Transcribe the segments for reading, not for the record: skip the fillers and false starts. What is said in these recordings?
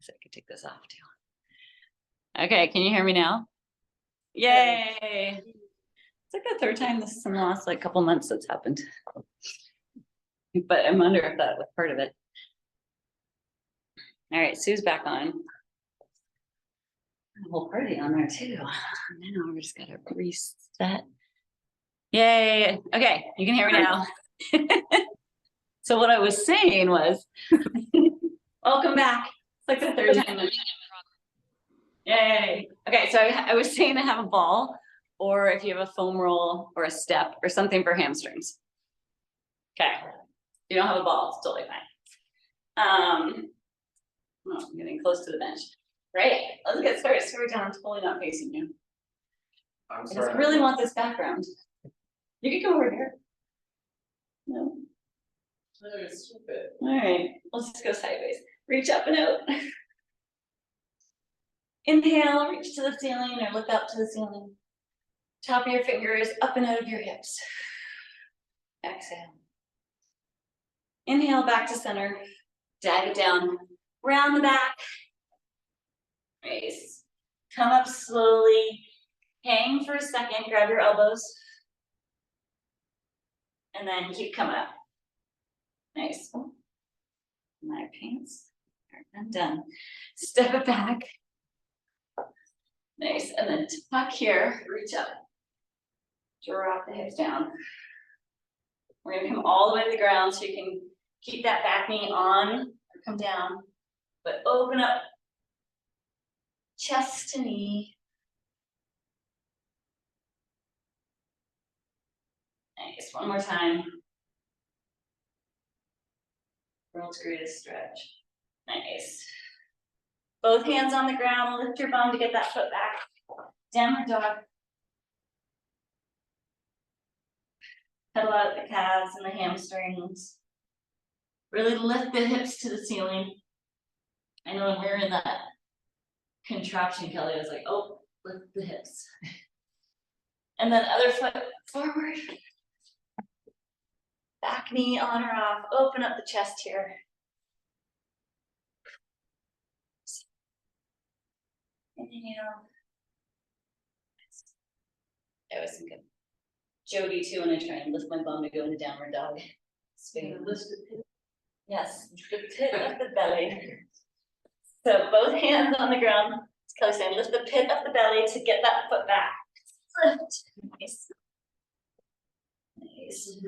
So I could take this off too. Okay, can you hear me now? Yay. It's like the third time this is in the last like couple months that's happened. But I wonder if that was part of it. All right, Sue's back on. A whole party on there too. Now we just gotta reset. Yay. Okay, you can hear me now. So what I was saying was, welcome back. It's like the third time. Yay. Okay, so I was saying to have a ball, or if you have a foam roll or a step or something for hamstrings. Okay, you don't have a ball, it's totally fine. Oh, I'm getting close to the bench. Great, let's get started. Screw down, I'm totally not facing you. I just really want this background. You can go over here. No. All right, let's just go sideways. Reach up and out. Inhale, reach to the ceiling or look up to the ceiling. Top of your fingers up and out of your hips. Exhale. Inhale back to center. Dive it down. Round the back. Raise. Come up slowly. Hang for a second. Grab your elbows. And then keep coming up. Nice. My pants are undone. Step it back. Nice. And then tuck here. Reach up. Drop the hips down. We're going to come all the way to the ground so you can keep that back knee on or come down, but open up chest to knee. Nice. One more time. World's greatest stretch. Nice. Both hands on the ground. Lift your bum to get that foot back. Downward dog. Pedal out the calves and the hamstrings. Really lift the hips to the ceiling. I know when we were in that contraption, Kelly was like, oh, lift the hips. And then other foot forward. Back knee on or off. Open up the chest here. Inhale. I was thinking Jody too when I try and lift my bum to go into downward dog. Lift the pit. Yes, the pit of the belly. So both hands on the ground. As Kelly's saying, lift the pit of the belly to get that foot back. Lift. Nice. Nice.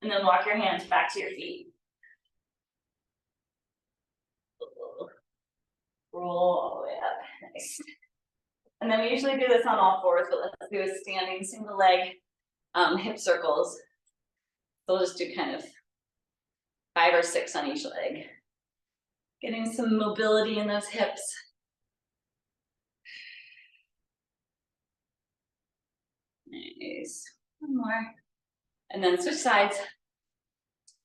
And then walk your hands back to your feet. Roll all the way up. Nice. And then we usually do this on all fours, but let's do a standing single leg hip circles. So we'll just do kind of 5 or 6 on each leg. Getting some mobility in those hips. Nice. One more. And then switch sides.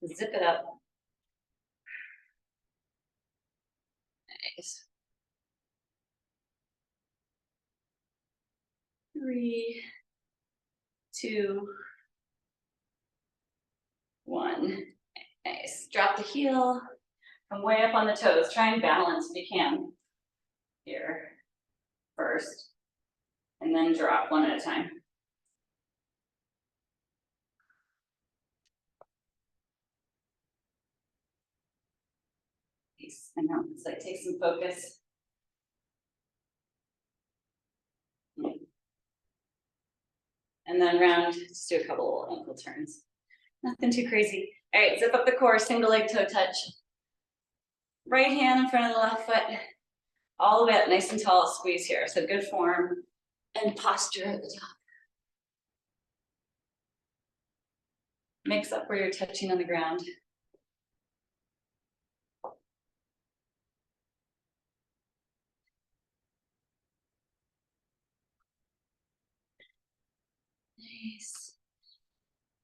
Zip it up. Nice. 3, 2, 1. Nice. Drop the heel. Come way up on the toes. Try and balance if you can. Here first. And then drop one at a time. Nice. I know. It's like take some focus. And then round, just do a couple ankle turns. Nothing too crazy. All right, zip up the core, single leg toe touch. Right hand in front of the left foot. All the way up, nice and tall, squeeze here. So good form and posture at the top. Mix up where you're touching on the ground. Nice.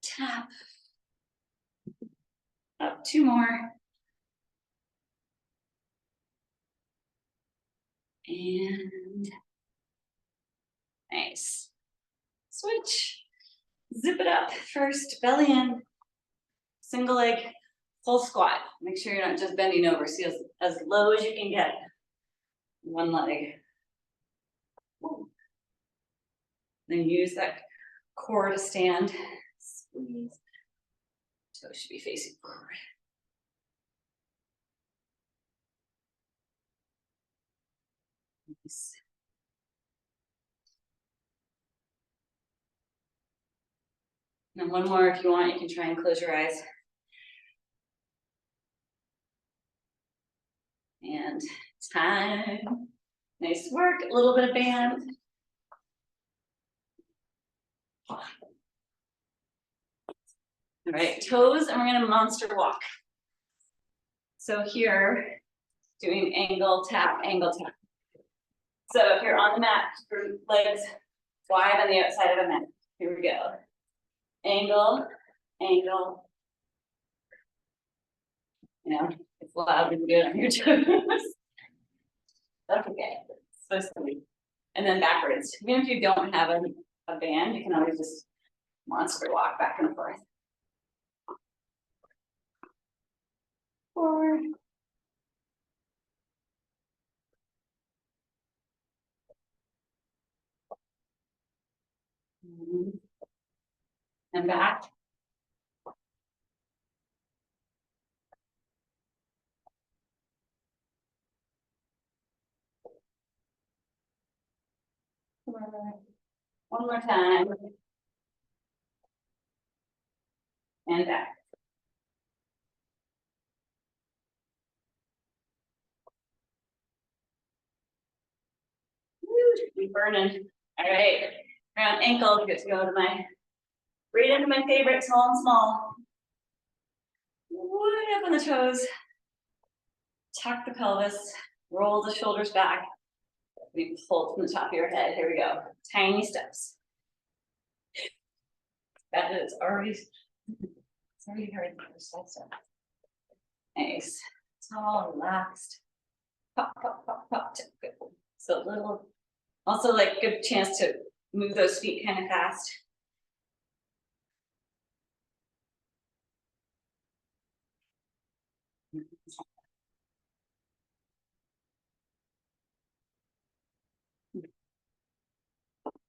Tap. Up 2 more. And nice. Switch. Zip it up. First, belly in. Single leg full squat. Make sure you're not just bending over. See as low as you can get. One leg. Then use that core to stand. Squeeze. Toes should be facing forward. Nice. And one more if you want, you can try and close your eyes. And time. Nice work, a little bit of band. All right, toes, and we're gonna monster walk. So here, doing angle tap, angle tap. So if you're on the mat, your legs wide on the outside of the mat. Here we go. Angle, angle. You know, it's loud when you do it on your toes. That's okay. So silly. And then backwards. Even if you don't have a band, you can always just monster walk back and forth. Forward. And back. One more time. And back. Woo, be burning. All right. Around ankle, get to go to my right into my favorite, tall and small. Way up on the toes. Tuck the pelvis. Roll the shoulders back. We pull from the top of your head. Here we go. Tiny steps. That is already hard. Nice. Tall, relaxed. Pop, pop, pop, pop. Good. So little. Also, like, good chance to move those feet kind of fast.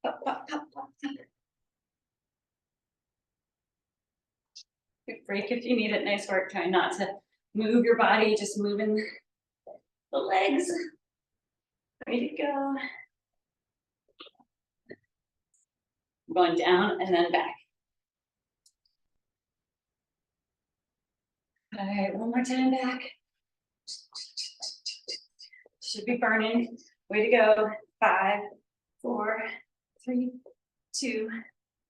Pop, pop, pop, pop. Quick break if you need it. Nice work. Try not to move your body, just moving the legs. Ready to go. Going down and then back. All right, one more time back. Should be burning. Way to go. 5, 4, 3, 2,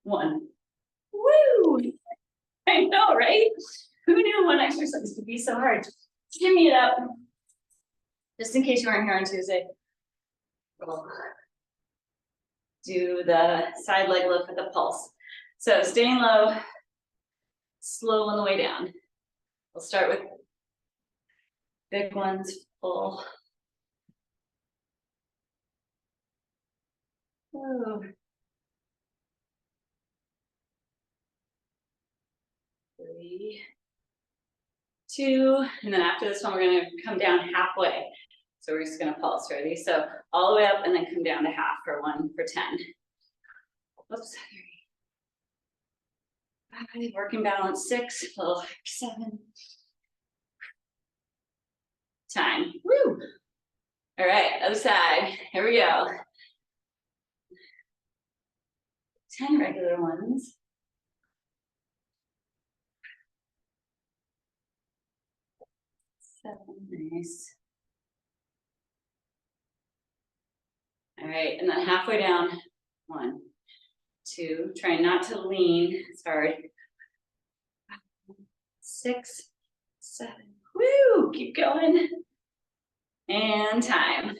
1. Woo! I know, right? Who knew one exercise would be so hard? Give me it up. Just in case you weren't here on Tuesday. We'll do the side leg lift with the pulse. So staying low, slow on the way down. We'll start with big ones, full. Oh. 3, 2, and then after this one, we're gonna come down halfway. So we're just gonna pulse, ready? So all the way up and then come down to half for 1 for 10. Oops, 3. 5, working balance, 6, little 7. Time, woo! All right, other side, here we go. 10 regular ones. 7, nice. All right, and then halfway down, 1, 2, try not to lean, sorry. 6, 7, woo, keep going. And time.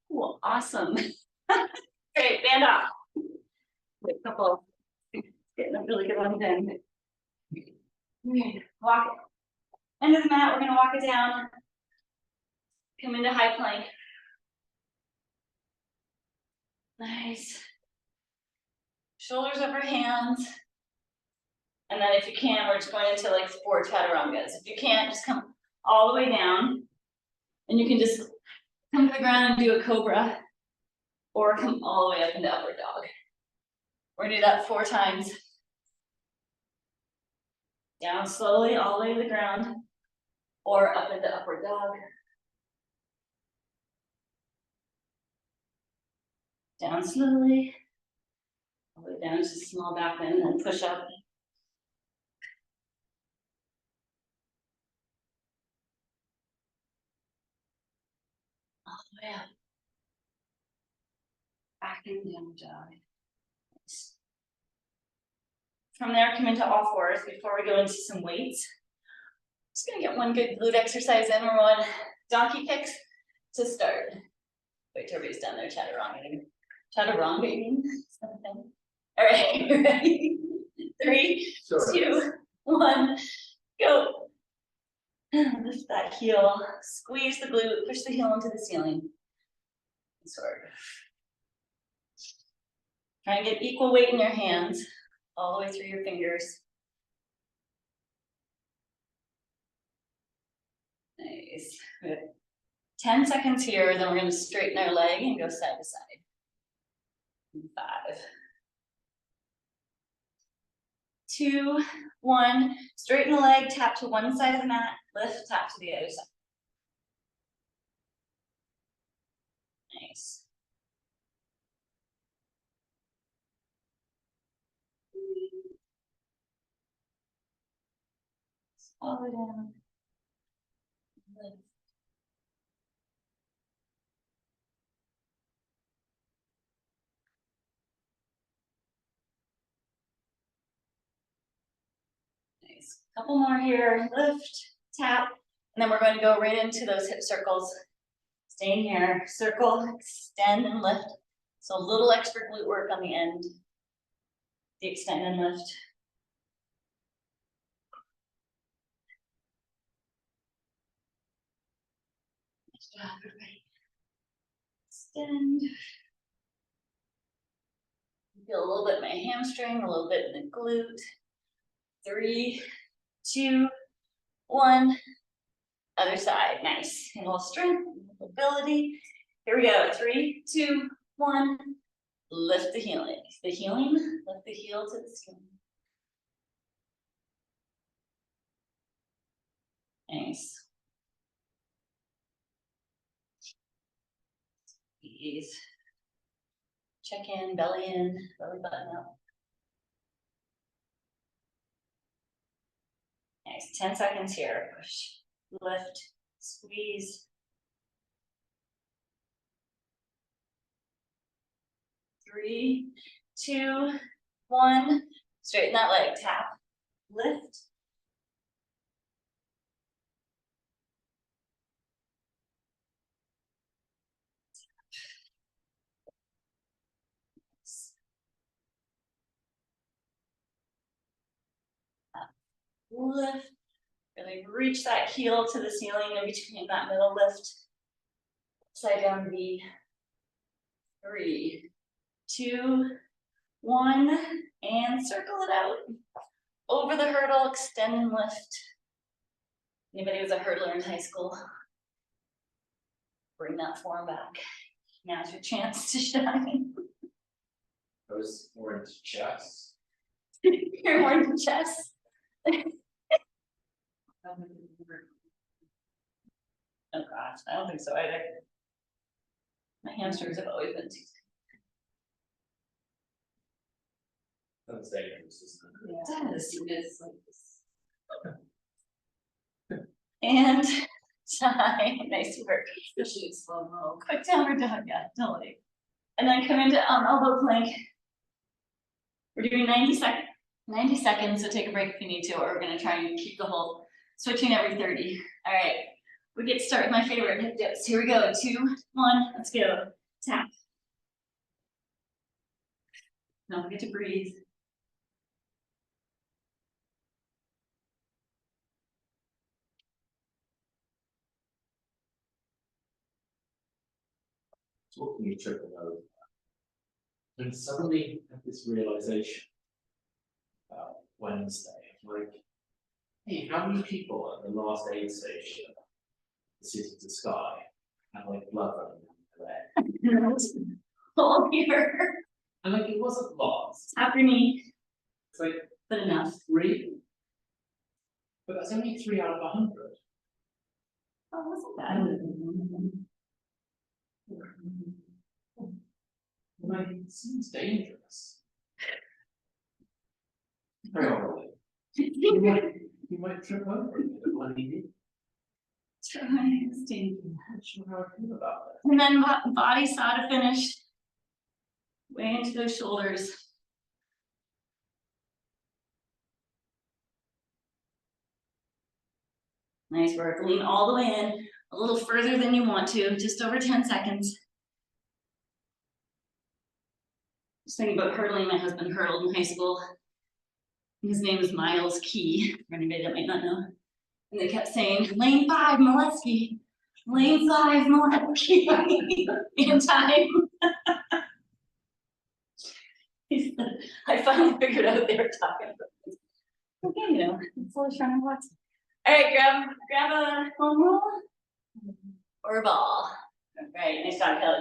Cool, awesome. Great, band off. A couple, getting a really good one in. Walk it. End of the mat, we're gonna walk it down. Come into high plank. Nice. Shoulders over hands. And then if you can, we're just going into like 4 chaturangas. If you can't, just come all the way down. And you can just come to the ground and do a cobra. Or come all the way up into upward dog. We're gonna do that 4 times. Down slowly, all the way to the ground. Or up into upward dog. Down slowly. All the way down to small back bend and then push up. All the way up. Back and down dog. From there, come into all 4s before we go into some weights. Just gonna get one good glute exercise in. We're on donkey kicks to start. Wait till everybody's done their chaturanga. Chaturanga something. All right, ready? 3, 2, 1, go. Lift that heel, squeeze the glute, push the heel into the ceiling. Sword. Try and get equal weight in your hands, all the way through your fingers. Nice. We have 10 seconds here, then we're going to straighten our leg and go side to side. 5, 2, 1. Straighten the leg, tap to one side of the mat, lift, tap to the other side. Nice. All the way down. Lift. Nice. Couple more here. Lift, tap, and then we're going to go right into those hip circles. Staying here. Circle, extend, and lift. So a little extra glute work on the end. The extend and lift. Nice job, everybody. Extend. Feel a little bit in my hamstring, a little bit in the glute. 3, 2, 1. Other side. Nice. And a little strength, mobility. Here we go. 3, 2, 1. Lift the healing. The healing. Lift the heel to the ceiling. Nice. Ease. Check in, belly button up. Nice. 10 seconds here. Push, lift, squeeze. 3, 2, 1. Straighten that leg. Tap, lift. Lift, really reach that heel to the ceiling in between that middle lift. Upside down V. 3, 2, 1, and circle it out. Over the hurdle, extend and lift. Anybody who was a hurdler in high school? Bring that form back. Now's your chance to shine. I was more into chess. You're more into chess. Oh gosh, I don't think so either. My hamstrings have always been too. I'm saying it was just. And time. Nice work. Especially slow mo. Quick downward dog, yeah, totally. And then come into elbow plank. We're doing 90 seconds. 90 seconds, so take a break if you need to, or we're gonna try and keep the whole switching every 30. All right, we get to start with my favorite hip dips. Here we go, 2, 1, let's go. Tap. Don't forget to breathe. Talking you triple over. And suddenly had this realization about Wednesday. like, hey, how many people at the last aid station, the City to Sky, have like blood running down their leg? Hold here, And like, it wasn't lost. tap your knee, It's like but enough. 3, but that's only 3 out of 100. Oh, wasn't bad. Like, it seems dangerous. Very horribly. You might trip over it with a bloody knee. Interesting. I'm not sure how I feel about that. And then body saw to finish. Way into those shoulders. Nice work. Lean all the way in, a little further than you want to, just over 10 seconds. Just thinking about hurdling. My husband hurdled in high school. His name is Miles Key, for anybody that might not know. And they kept saying, lane 5, Molesky. Lane 5, Molesky. In time. He said, I finally figured out they were talking about this. Okay, you know, it's all trying to watch. All right, grab a foam roll or a ball. All right, nice job, Kelly.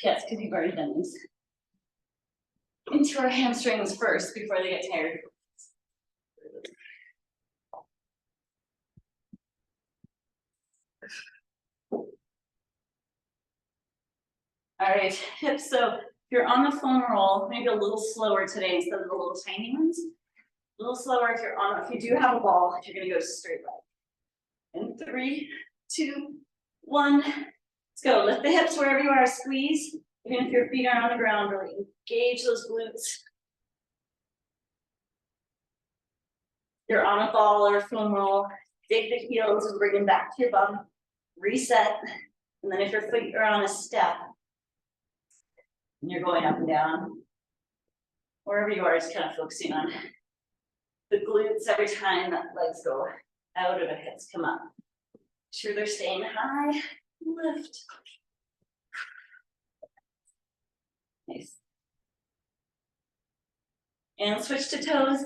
Yes, because you've already done these. Into our hamstrings first before they get tired. All right, hips. So if you're on the foam roll, maybe a little slower today instead of the little tiny ones. A little slower if you're on. If you do have a ball, if you're gonna go straight leg. In 3, 2, 1. Let's go. Lift the hips wherever you are. Squeeze. Even if your feet are on the ground, really engage those glutes. You're on a ball or a foam roll. Dig the heels and bring them back to your bum. Reset. And then if your feet are on a step, and you're going up and down, wherever you are, just kind of focusing on the glutes every time that legs go out or the hips come up. Make sure they're staying high. Lift. Nice. And switch to toes.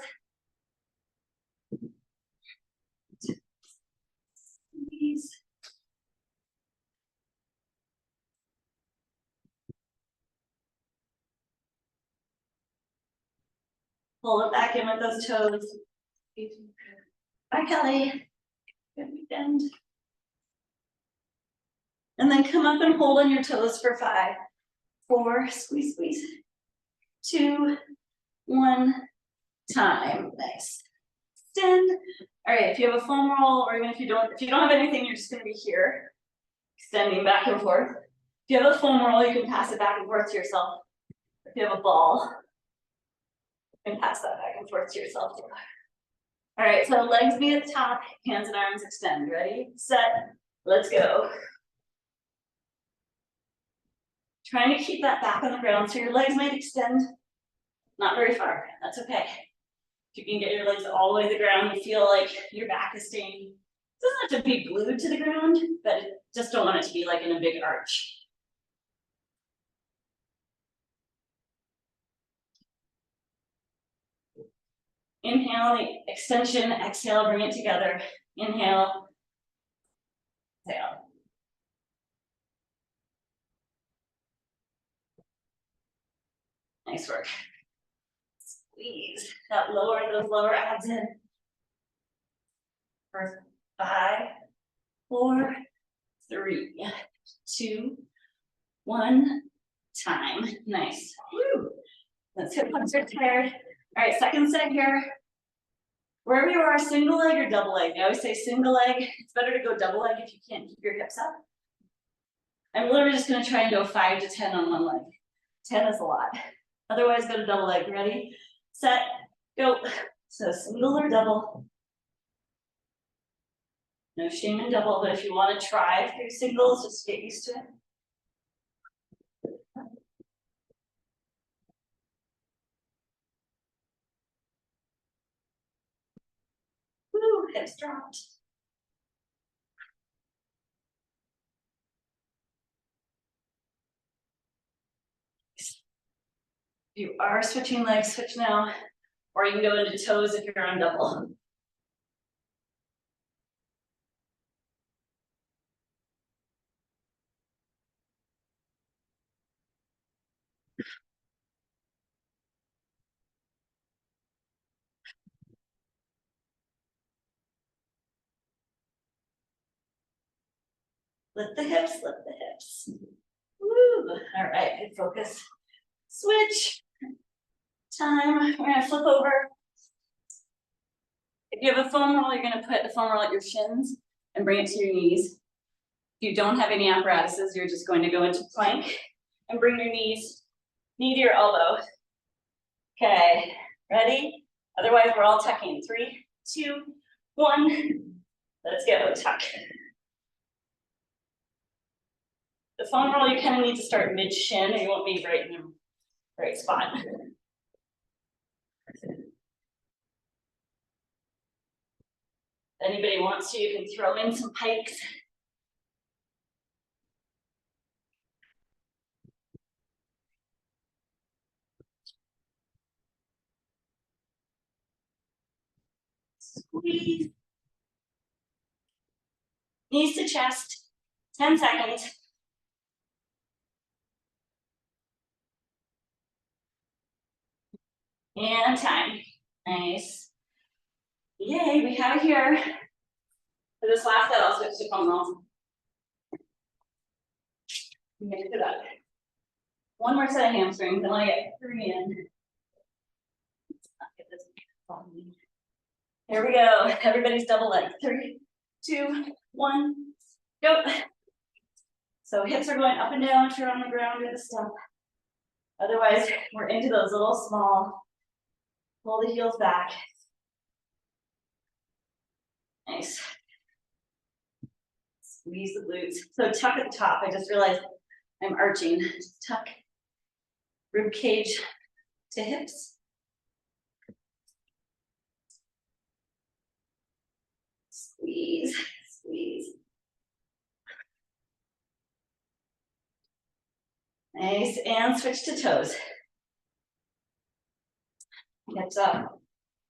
Squeeze. Pull it back in with those toes. Bye, Kelly. Good weekend. And then come up and hold on your toes for 5, 4, squeeze, squeeze. 2, 1, time. Nice. Extend. All right, if you have a foam roll, or even if you don't have anything, you're just gonna be here, extending back and forth. If you have a foam roll, you can pass it back and forth to yourself. If you have a ball, you can pass that back and forth to yourself. All right, so legs be at the top, hands and arms extend. Ready, set, let's go. Trying to keep that back on the ground so your legs might extend, not very far, that's okay. If you can get your legs all the way to the ground, you feel like your back is staying, it doesn't have to be glued to the ground, but just don't want it to be like in a big arch. Inhale, the extension, exhale, bring it together. Inhale, exhale. Nice work. Squeeze that those lower abs in. For 5, 4, 3, 2, 1, time. Nice. Woo. Let's hip flexor tired. All right, second set here. Wherever you are, single leg or double leg. I always say single leg. It's better to go double leg if you can't keep your hips up. I'm literally just gonna try and go 5 to 10 on one leg. 10 is a lot. Otherwise, go to double leg. Ready, set, go. So single or double. No shame in double, but if you want to try through singles, just get used to it. Woo, hips dropped. If you are switching legs, switch now. Or you can go into toes if you're on double. Lift the hips, lift the hips. Woo, all right, good focus. Switch. Time, we're gonna flip over. If you have a foam roll, you're gonna put the foam roll at your shins and bring it to your knees. If you don't have any apparatuses, you're just going to go into plank and bring your knees, knee to your elbow. Okay, ready? Otherwise, we're all tucking. 3, 2, 1. Let's go, tuck. The foam roll, you kind of need to start mid-shin, or you won't be right in the right spot. If anybody wants to, you can throw in some pikes. Squeeze. Knees to chest, 10 seconds. And time. Nice. Yay, we have it here. For this last set, I'll switch to foam roll. Mix it up. One more set of hamstrings. I want to get 3 in. Here we go. Everybody's double leg. 3, 2, 1, go. So hips are going up and down if you're on the ground or the stump. Otherwise, we're into those little small, pull the heels back. Nice. Squeeze the glutes. So tuck at the top. I just realized I'm arching. Just tuck. Rib cage to hips. Squeeze, squeeze. Nice, and switch to toes. Hips up,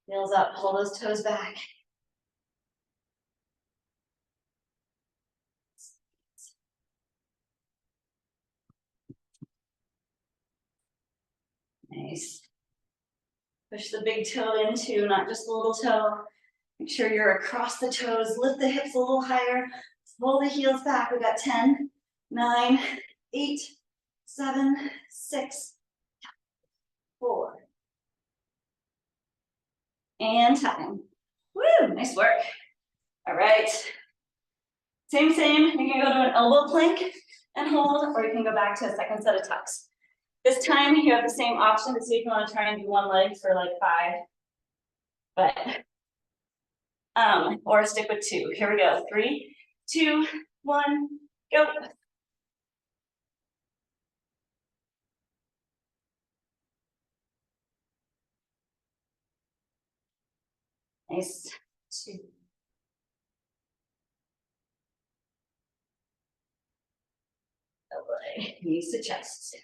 heels up, pull those toes back. Nice. Push the big toe into, not just the little toe. Make sure you're across the toes, lift the hips a little higher, pull the heels back. We've got 10, 9, 8, 7, 6, 4. And time. Woo, nice work. All right. Same, you can go to an elbow plank and hold, or you can go back to a second set of tucks. This time you have the same option to see if you want to try and do one leg for like 5. But or stick with 2. Here we go. 3, 2, 1, go. Nice. 2. Elbow, knees to chest.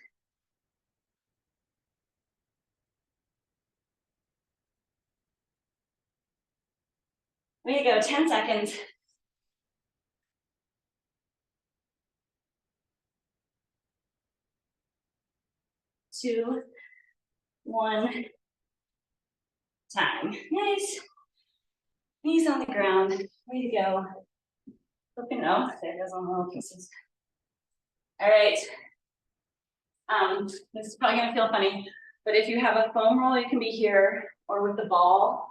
There you go. 10 seconds. 2, 1. Time. Nice. Knees on the ground. Way to go. Looking, oh, there goes on the little pieces. All right. This is probably gonna feel funny, but if you have a foam roll, you can be here or with the ball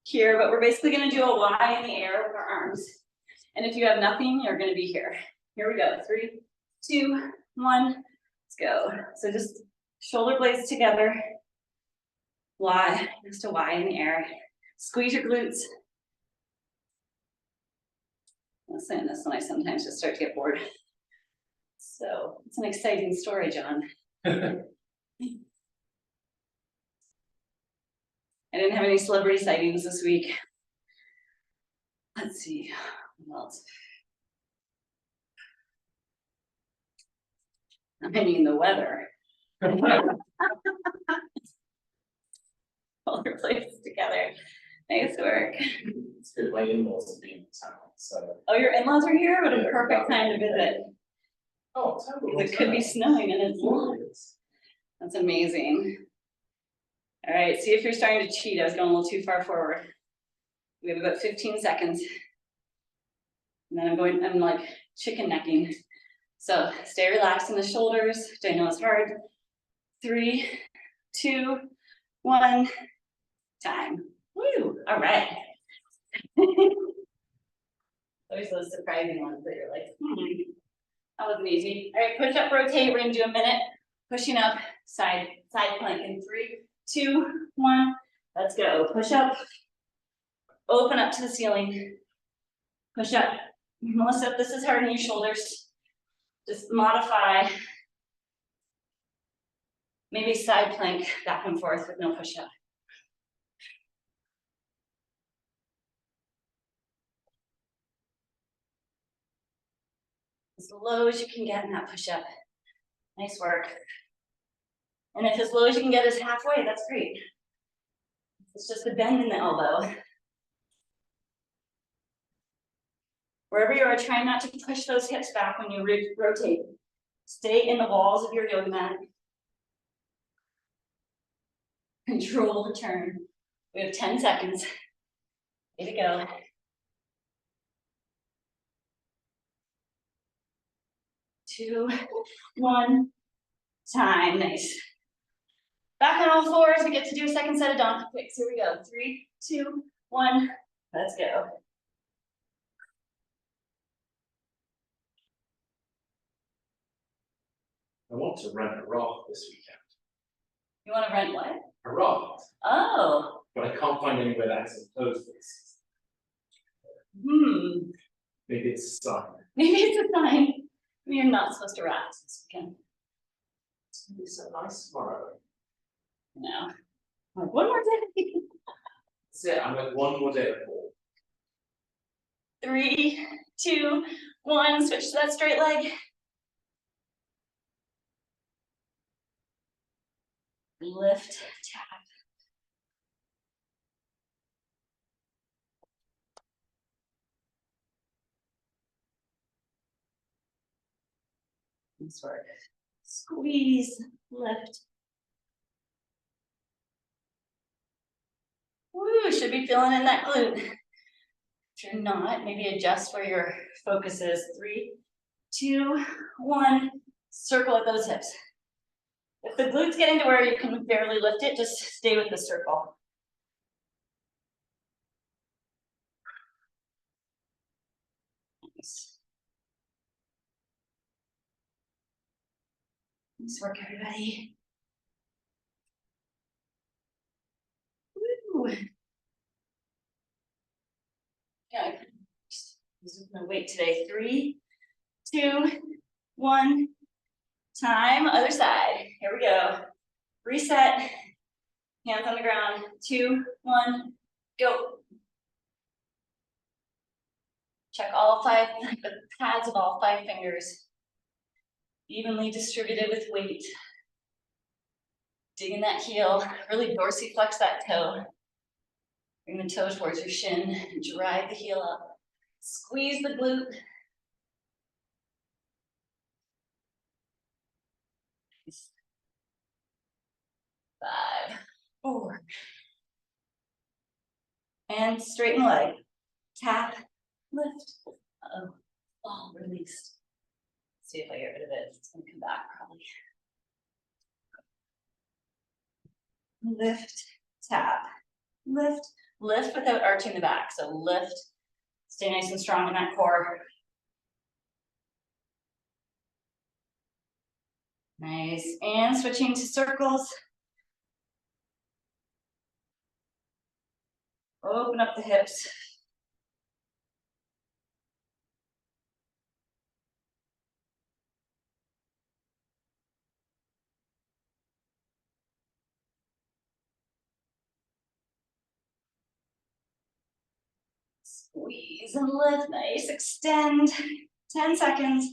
here, but we're basically gonna do a Y in the air with our arms. And if you have nothing, you're gonna be here. Here we go. 3, 2, 1, let's go. So just shoulder blades together. Y, just a Y in the air. Squeeze your glutes. I'll say this one, I sometimes just start to get bored. So it's an exciting story, John. I didn't have any celebrity sightings this week. Let's see, what else? I mean, the weather. our places together. Nice work. It's good, my in-laws have been in town, so. Oh, your in-laws are here? What a Yeah. perfect time to visit. Oh, terrible. It could be snowing and it's not. That's amazing. All right, see if you're starting to cheat. I was going a little too far forward. We have about 15 seconds. And then I'm like chicken necking. So stay relaxed in the shoulders, which I know is hard. 3, 2, 1, time. Woo, all right. Always those surprising ones that you're like, that wasn't easy. All right, push up, rotate. We're gonna do a minute. Pushing up, side plank in 3, 2, 1. Let's go. Push up. Open up to the ceiling. Push up. Melissa, if this is hard on your shoulders, just modify. Maybe side plank back and forth with no push up. As low as you can get in that push up. Nice work. And if as low as you can get is halfway, that's great. It's just a bend in the elbow. Wherever you are, try not to push those hips back when you rotate. Stay in the walls of your yoga mat. Control the turn. We have 10 seconds. Way to go. 2, 1, time. Nice. Back on all fours, we get to do a second set of donkey kicks. Here we go. 3, 2, 1, let's go. I want to rent a raft this weekend. You want to rent what? A raft, Oh. but I can't find anywhere that has a clothes this. Maybe it's a sign. Maybe it's a sign. You're not supposed to raft this weekend. It's gonna be so nice tomorrow. No. Like, one more day. That's it, I'm like one more day before. 3, 2, 1, switch to that straight leg. Lift, tap. Nice work. Squeeze, lift. Woo, should be feeling in that glute. If you're not, maybe adjust where your focus is. 3, 2, 1, circle at those hips. If the glute's getting to where you can barely lift it, just stay with the circle. Nice. Nice work, everybody. Woo. Yeah, just gonna wait today. 3, 2, 1, time. Other side. Here we go. Reset. Hands on the ground. 2, 1, go. Check all 5, the pads of all 5 fingers. Evenly distributed with weight. Dig in that heel. Really dorsiflex that toe. Bring the toe towards your shin and drive the heel up. Squeeze the glute. 5, 4. And straighten leg. Tap, lift. Uh-oh. Oh, released. See if I get rid of it. It's gonna come back probably. Lift, tap, lift, lift without arching the back. So lift, stay nice and strong in that core. Nice, and switching to circles. Open up the hips. Squeeze and lift, nice, extend. 10 seconds.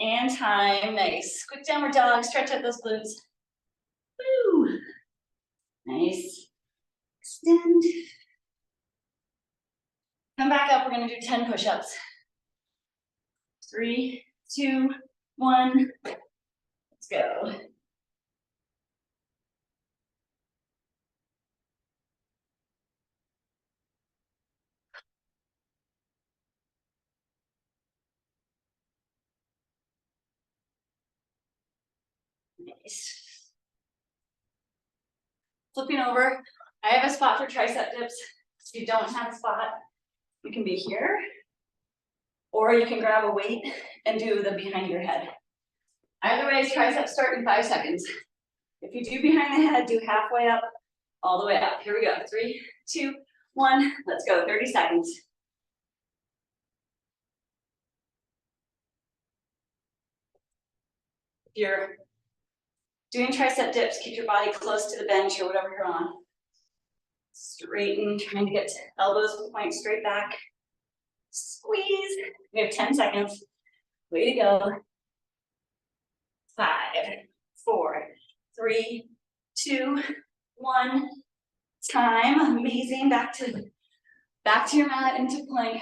And time, nice. Quick downward dog, stretch out those glutes. Woo. Nice. Extend. Come back up, we're gonna do 10 push-ups. 3, 2, 1. Let's go. Nice. Flipping over, I have a spot for tricep dips. If you don't have a spot, you can be here, or you can grab a weight and do the behind your head. Either way, triceps start in 5 seconds. If you do behind the head, do halfway up, all the way up. Here we go. 3, 2, 1. Let's go. 30 seconds. If you're doing tricep dips, keep your body close to the bench or whatever you're on. Straighten, trying to get elbows point straight back. Squeeze. We have 10 seconds. Way to go. 5, 4, 3, 2, 1. Time. Amazing. Back to your mat into plank.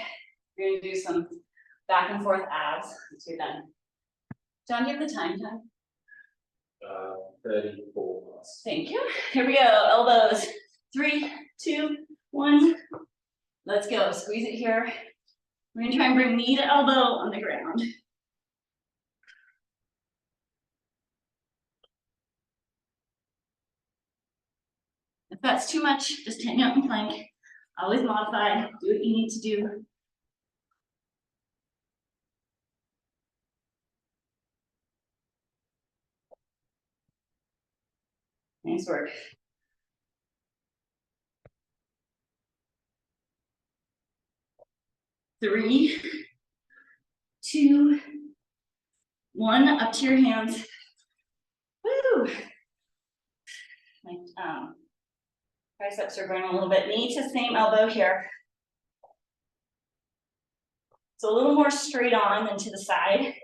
We're gonna do some back and forth abs once you're done. John, do you have the time? 34 plus. Thank you. Here we go. Elbows. 3, 2, 1. Let's go. Squeeze it here. We're gonna try and bring knee to elbow on the ground. If that's too much, just hang out in plank. Always modify. Do what you need to do. Nice work. Three, 2, 1. Up to your hands. Woo! My triceps are going a little bit. Knee to same elbow here. So a little more straight on than to the side.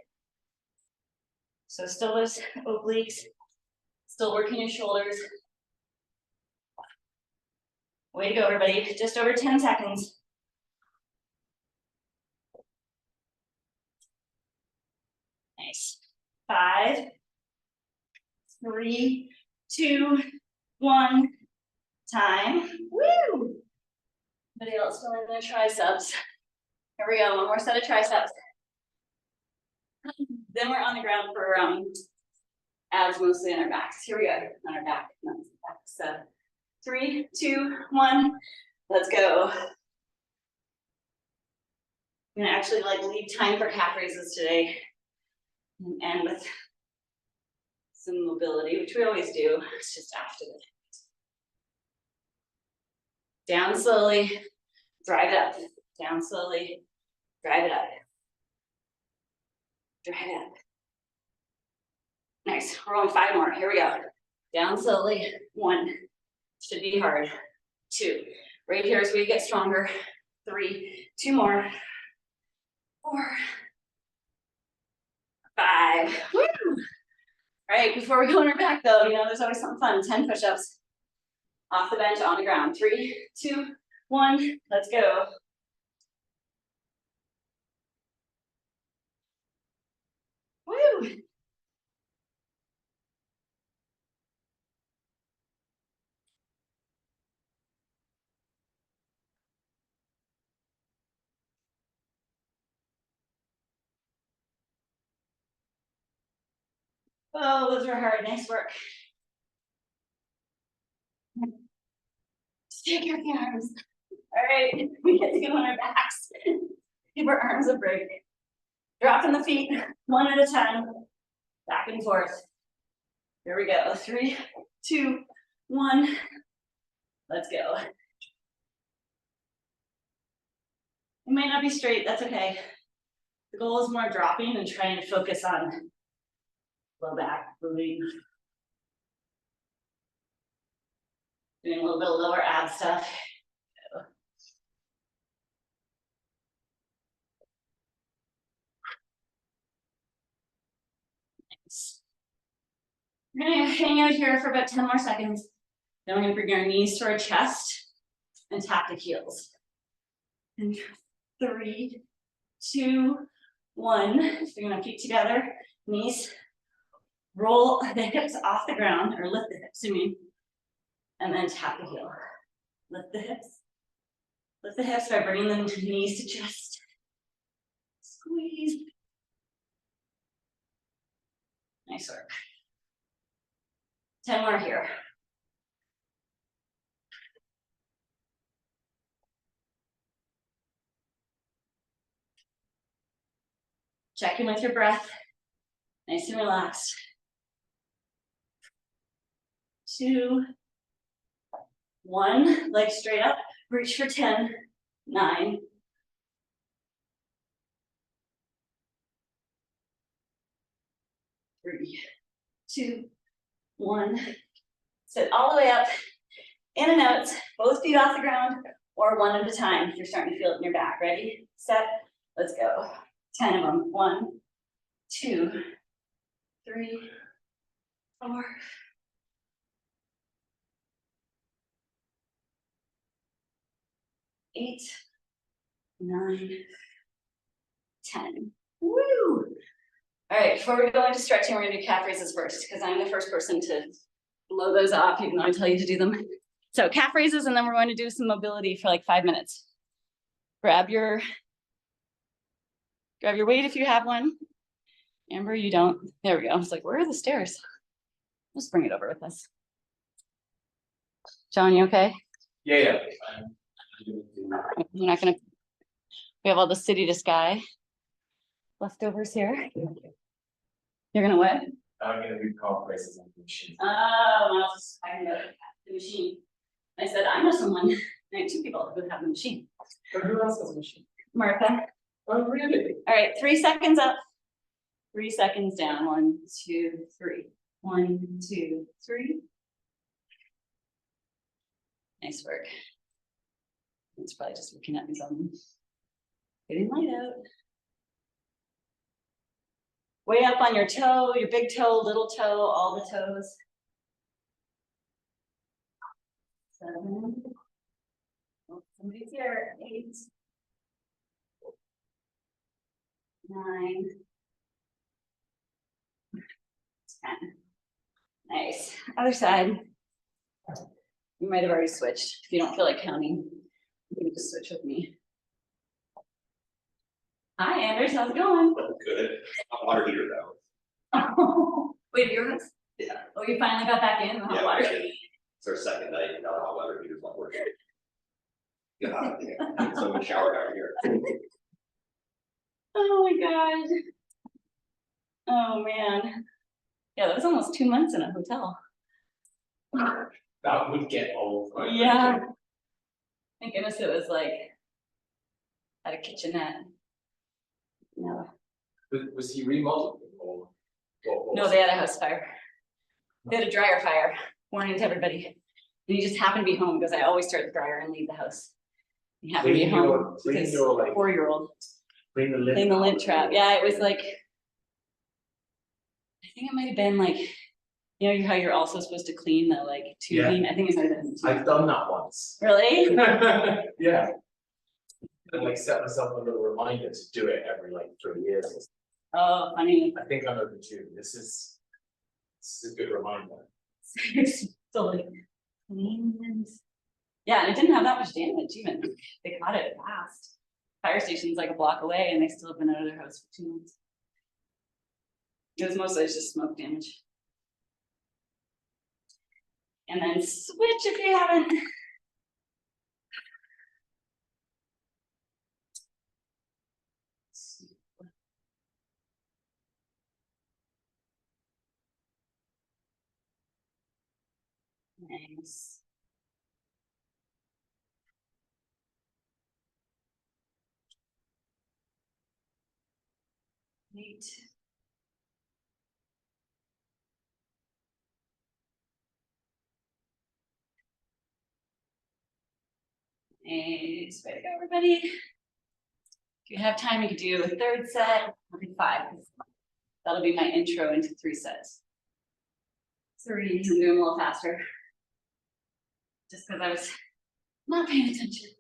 So still those obliques. Still working your shoulders. Way to go, everybody. Just over 10 seconds. Nice. 5, 3, 2, 1. Time. Woo! Anybody else feeling their triceps? Here we go. One more set of triceps. Then we're on the ground for abs, mostly on our backs. Here we go. On our back. So 3, 2, 1. Let's go. I'm gonna actually leave time for calf raises today and end with some mobility, which we always do. It's just after the down slowly, drive it up. Down slowly, drive it up. Drive it up. Nice. We're on 5 more. Here we go. Down slowly. 1. Should be hard. 2. Right here is where you get stronger. 3. 2 more. 4. 5. Woo! All right, before we go on our back though, there's always something fun. 10 push-ups. Off the bench, on the ground. 3, 2, 1. Let's go. Woo! Oh, those were hard. Nice work. Just take care of the arms. All right, we get to go on our backs. Give our arms a break. Dropping the feet, 1 at a time. Back and forth. Here we go. 3, 2, 1. Let's go. It might not be straight, that's okay. The goal is more dropping and trying to focus on low back, moving. Doing a little bit of lower ab stuff. We're gonna hang out here for about 10 more seconds. Then we're gonna bring our knees to our chest and tap the heels. And 3, 2, 1. So you're gonna feet together, knees. Roll the hips off the ground, or lift the hips, I mean. And then tap the heel. Lift the hips. Lift the hips by bringing them to knees to chest. Squeeze. Nice work. 10 more here. Check in with your breath. Nice and relaxed. 2, 1. Legs straight up. Reach for 10, 9. 3, 2, 1. Sit all the way up. In and out. Both feet off the ground, or one at a time if you're starting to feel it in your back. Ready? Set. Let's go. 10 of them. 1, 2, 3, 4. 8, 9, 10. Woo! All right, before we go into stretching, we're gonna do calf raises first, because I'm the first person to blow those off, even though I tell you to do them. So calf raises, and then we're going to do some mobility for like 5 minutes. Grab your weight if you have one. Amber, you don't. There we go. I was like, where are the stairs? Let's bring it over with us. John, you okay? Yeah. You're not gonna, we have all the city to sky leftovers here. You're gonna what? I'm gonna do calf raises on the machine. Oh, I was just talking about the machine. I said, I know someone, I have 2 people who have the machine. But who else has a machine? Martha. Oh, really? All right, 3 seconds up. 3 seconds down. 1, 2, 3. 1, 2, 3. Nice work. It's probably just looking at me something. Getting light out. Way up on your toe, your big toe, little toe, all the toes. 7. Oh, somebody's here. 8. 9. 10. Nice. Other side. You might have already switched. If you don't feel like counting, you can just switch with me. Hi, Anders. How's it going? Good. Hot water heater though. Wait, yours? Yeah. Oh, you finally got back in the hot Yeah, water? it's our second night, now the hot water heater's not working. Yeah, so much shower down here. Oh my god. Oh man. Yeah, that was almost 2 months in a hotel. That would get old. Quite Yeah. quickly. Thank goodness it was like had a kitchenette. No. Was he remodeled or? No, they had a house fire. They had a dryer fire. Warning to everybody. And he just happened to be home because I always start the dryer and leave the house. He happened to be home with his 4-year-old. Clean the lint. Clean the lint trap. Yeah, it was like, I think it might have been like, you know how you're also supposed to clean the like tubing? I think it might have been. I've done that once. Really? Yeah. And like set myself a little reminder to do it every like 3 years. Oh, funny. I think I'm overdue. This is a good reminder. So like, clean and. Yeah, and it didn't have that much damage even. They caught it fast. Fire station's like a block away and they still have been out of their house for 2 months. It was mostly just smoke damage. And then switch if you haven't. Nice. Neat. Nice. Way to go, everybody. If you have time, you could do a 3rd set. I'll do 5. That'll be my intro into 3 sets. 3, I'm doing a little faster. Just because I was not paying attention.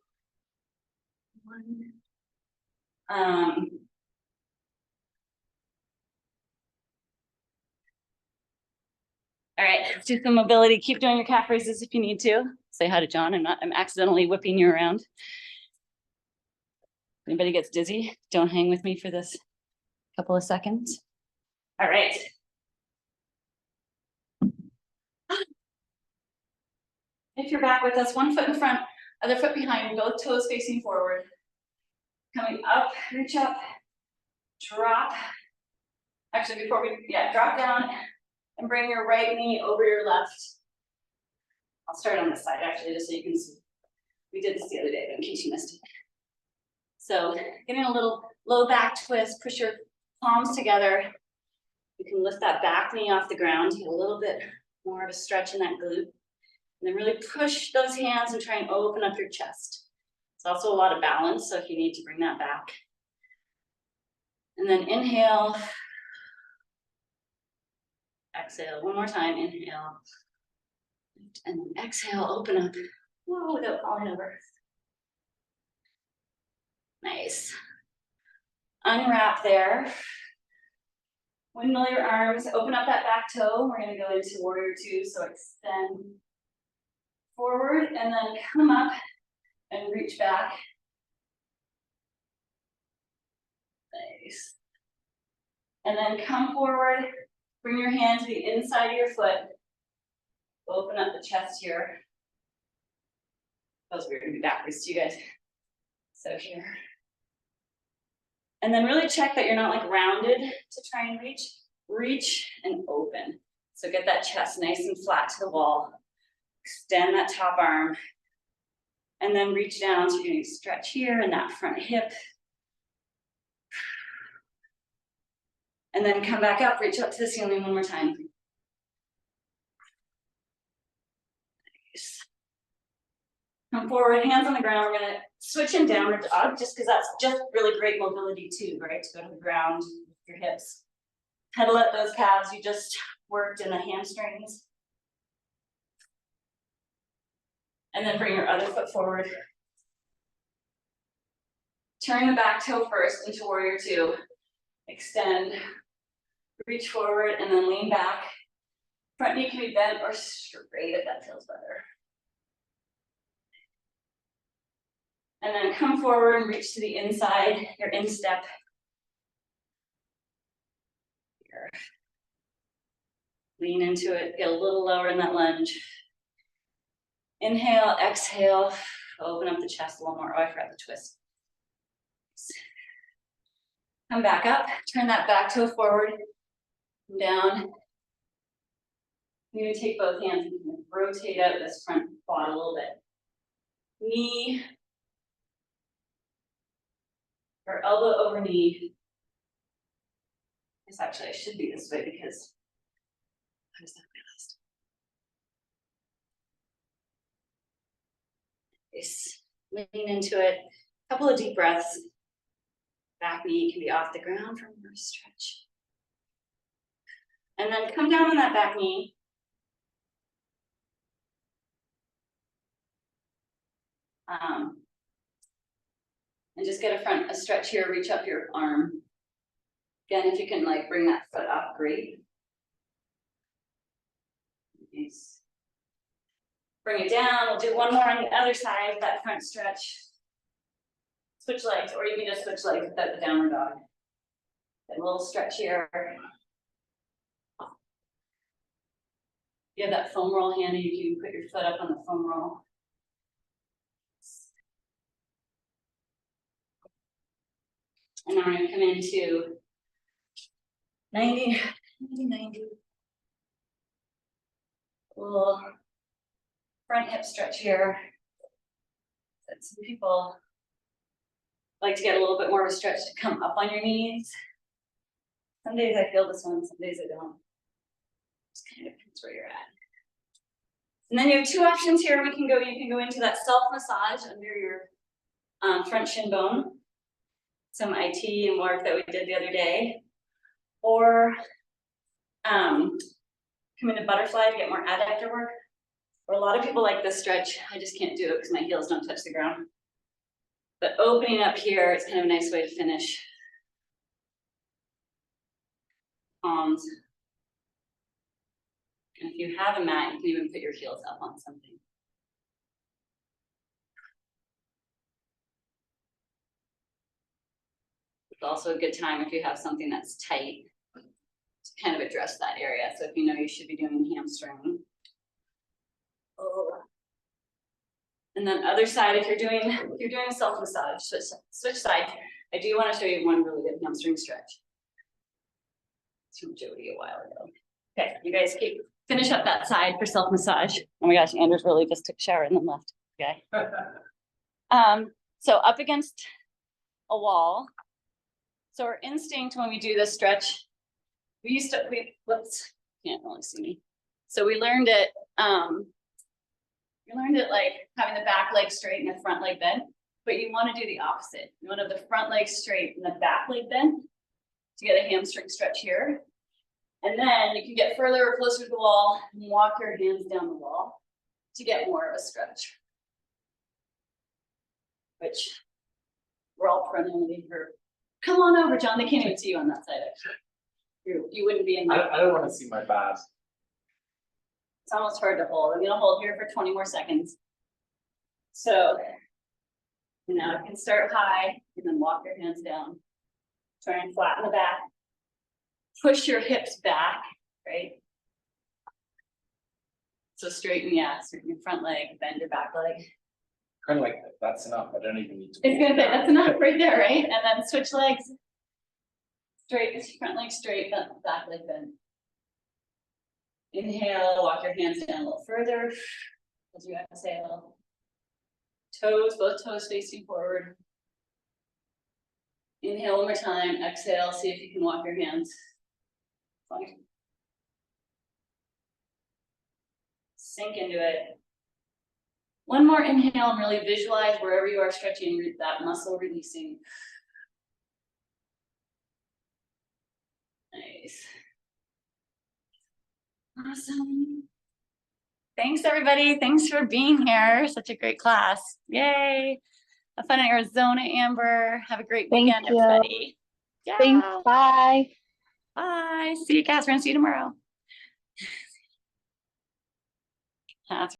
1. All right, let's do some mobility. Keep doing your calf raises if you need to. Say hi to John. I'm accidentally whipping you around. Anybody gets dizzy, don't hang with me for this couple of seconds. All right. If you're back with us, 1 foot in front, other foot behind, both toes facing forward. Coming up, reach up, drop. Actually, before we, drop down and bring your right knee over your left. I'll start on this side actually, just so you can see. We did this the other day, but in case you missed it. So getting a little low back twist, push your palms together. You can lift that back knee off the ground, get a little bit more of a stretch in that glute. And then really push those hands and try and open up your chest. It's also a lot of balance, so if you need to bring that back. And then inhale. Exhale, one more time, inhale. And then exhale, open up. Whoa, without falling over. Nice. Unwrap there. Windmill your arms, open up that back toe. We're gonna go into warrior 2, so extend forward and then come up and reach back. Nice. And then come forward, bring your hand to the inside of your foot. Open up the chest here. That was weird to be backwards to you guys. So here. And then really check that you're not like rounded to try and reach. Reach and open. So get that chest nice and flat to the wall. Extend that top arm. And then reach down, so you're gonna stretch here in that front hip. And then come back up, reach up to the ceiling one more time. Nice. Come forward, hands on the ground. We're gonna switch in downward dog, just because that's just really great mobility too, right? To go to the ground with your hips. Pedal at those calves you just worked in the hamstrings. And then bring your other foot forward. Turn the back toe first into warrior 2. Extend, reach forward, and then lean back. Front knee can be bent or straight if that feels better. And then come forward and reach to the inside, your instep. Here. Lean into it, get a little lower in that lunge. Inhale, exhale, open up the chest a little more. Oh, I forgot the twist. Come back up, turn that back toe forward, down. You're gonna take both hands and rotate out this front quad a little bit. Knee, or elbow over knee. This actually, I should be this way because I was that way last. Nice. Lean into it. A couple of deep breaths. Back knee can be off the ground for more stretch. And then come down on that back knee. And just get a stretch here, reach up your arm. Again, if you can like bring that foot up, great. Nice. Bring it down, we'll do one more on the other side, that front stretch. Switch legs, or you can just switch legs without the downward dog. Get a little stretch here. You have that foam roll handy, you can put your foot up on the foam roll. And now we're gonna come into 90. A little front hip stretch here. Some people like to get a little bit more of a stretch to come up on your knees. Some days I feel this one, some days I don't. Just kind of depends where you're at. And then you have 2 options here. You can go into that self-massage under your front shin bone. Some IT and work that we did the other day. Or come into butterfly to get more adductor work. Or a lot of people like this stretch, I just can't do it because my heels don't touch the ground. But opening up here, it's kind of a nice way to finish. Palms. And if you have a mat, you can even put your heels up on something. It's also a good time if you have something that's tight to kind of address that area. So if you know you should be doing hamstring. Oh. And then other side, if you're doing a self massage, switch sides. I do want to show you one really good hamstring stretch. It's from Jody a while ago. Okay, you guys finish up that side for self massage. Oh my gosh, Anders really just took a shower and then left. Okay. So up against a wall. So our instinct when we do this stretch, whoops, can't really see me. So we learned it like having the back leg straight and the front leg bent, but you want to do the opposite. You want to have the front leg straight and the back leg bent to get a hamstring stretch here. And then you can get further or closer to the wall and walk your hands down the wall to get more of a stretch. Which we're all prone for. Come on over, John. They can't even see you on that side, actually. You wouldn't be in there. I don't want to see my bad. It's almost hard to hold. I'm gonna hold here for 20 more seconds. So now you can start high and then walk your hands down. Try and flatten the back. Push your hips back, right? So straighten your front leg, bend your back leg. Kind of like that's enough. I don't even need to. It's gonna say that's enough right there, right? And then switch legs. Straight, front leg straight, back leg bend. Inhale, walk your hands down a little further as you exhale. Both toes facing forward. Inhale one more time, exhale, see if you can walk your hands. Fine. Sink into it. One more inhale and really visualize wherever you are stretching that muscle releasing. Nice. Awesome. Thanks, everybody. Thanks for being here. Such a great class. Yay. Have fun in Arizona, Amber. Have a great weekend, everybody. Yeah. Thanks. Bye. Bye. See you, Catherine. See you tomorrow. That's